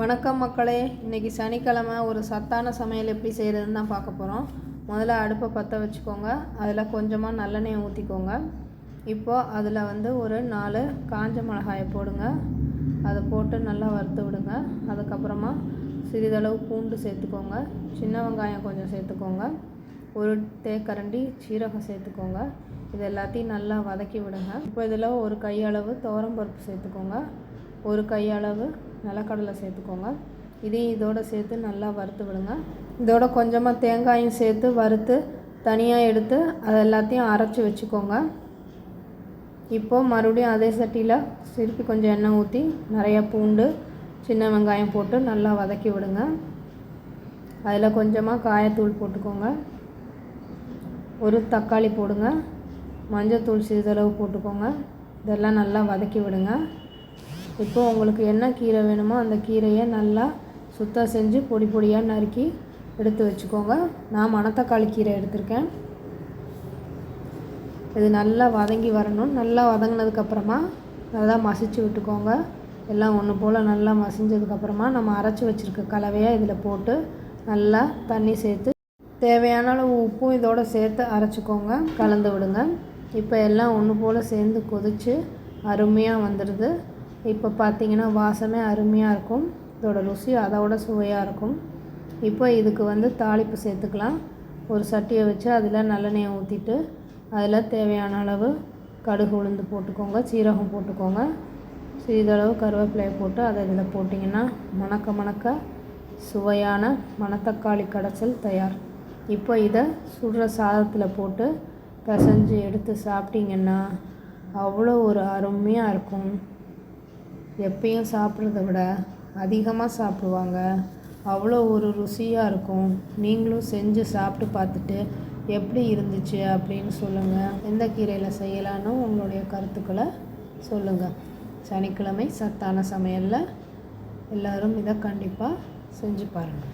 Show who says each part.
Speaker 1: வணக்கம் மக்களே. இன்றைக்கி சனிக்கிழமை ஒரு சத்தான சமையல் எப்படி செய்கிறதுன்னு தான் பார்க்க போகிறோம். முதல்ல அடுப்பை பற்ற வச்சுக்கோங்க. அதில் கொஞ்சமாக நல்லெண்ணெய் ஊற்றிக்கோங்க. இப்போது அதில் ஒரு 4 காஞ்ச மிளகாயை போடுங்க. அதை போட்டு நல்லா வறுத்து விடுங்க. அதுக்கப்புறமா சிறிதளவு பூண்டு சேர்த்துக்கோங்க. சின்ன வெங்காயம் கொஞ்சம் சேர்த்துக்கோங்க. ஒரு தேக்கரண்டி சீரகம் சேர்த்துக்கோங்க. இது எல்லாத்தையும் நல்லா வதக்கி விடுங்க. இப்போ இதில் ஒரு கையளவு துவரம்பருப்பு சேர்த்துக்கோங்க. ஒரு கையளவு நிலக்கடலை சேர்த்துக்கோங்க. இதையும் இதோடு சேர்த்து நல்லா வறுத்து விடுங்க. இதோட கொஞ்சமாக தேங்காயும் சேர்த்து வறுத்து தனியாக எடுத்து அதை எல்லாத்தையும் அரைச்சி வச்சுக்கோங்க. இப்போது மறுபடியும் அதே சட்டியில் திருப்பி கொஞ்சம் எண்ணெய் ஊற்றி நிறையா பூண்டு சின்ன வெங்காயம் போட்டு நல்லா வதக்கி விடுங்க. அதில் கொஞ்சமாக காயத்தூள் போட்டுக்கோங்க. ஒரு தக்காளி போடுங்க. மஞ்சத்தூள் சிறிதளவு போட்டுக்கோங்க. இதெல்லாம் நல்லா வதக்கி விடுங்க. இப்போது உங்களுக்கு என்ன கீரை வேணுமோ அந்த கீரையை நல்லா சுத்தம் செஞ்சு பொடி பொடியாக நறுக்கி எடுத்து வச்சுக்கோங்க. நான் மணத்தக்காளி கீரை எடுத்திருக்கேன். இது நல்லா வதங்கி வரணும். நல்லா வதங்கினதுக்கப்புறமா நல்லா மசிச்சு விட்டுக்கோங்க. எல்லாம் ஒன்று போல் நல்லா மசிஞ்சதுக்கப்புறமா நம்ம அரைச்சி வச்சுருக்க கலவையை இதில் போட்டு நல்லா தண்ணி சேர்த்து தேவையான அளவு உப்பும் இதோடு சேர்த்து அரைச்சிக்கோங்க. கலந்து விடுங்க. இப்போ எல்லாம் ஒன்று போல் சேர்ந்து கொதித்து அருமையாக வந்துடுது. இப்போ பார்த்திங்கன்னா வாசமே அருமையாக இருக்கும். இதோட ருசி அதோட சுவையாக இருக்கும். இப்போ இதுக்கு தாளிப்பு சேர்த்துக்கலாம். ஒரு சட்டியை வச்சு அதில் நல்லெண்ணெயை ஊற்றிட்டு அதில் தேவையான அளவு கடுகு உளுந்து போட்டுக்கோங்க. சீரகம் போட்டுக்கோங்க. சிறிதளவு கருவேப்பிலையை போட்டு அதை இதில் போட்டிங்கன்னா மணக்க சுவையான மணத்தக்காளி கடைசல் தயார். இப்போ இதை சுடுற சாதத்தில் போட்டு பிசைஞ்சு எடுத்து சாப்பிட்டிங்கன்னா அவ்வளோ ஒரு அருமையாக இருக்கும். எப்பயும் சாப்பிட்றத விட அதிகமாக சாப்பிடுவாங்க. அவ்வளோ ஒரு ருசியாக இருக்கும். நீங்களும் செஞ்சு சாப்பிட்டு பார்த்துட்டு எப்படி இருந்துச்சு அப்படின்னு சொல்லுங்கள். எந்த கீரையில் செய்யலான்னு உங்களுடைய கருத்துக்களை சொல்லுங்கள். சனிக்கிழமை சத்தான சமையலில் எல்லோரும் இதை கண்டிப்பாக செஞ்சு பாருங்கள்.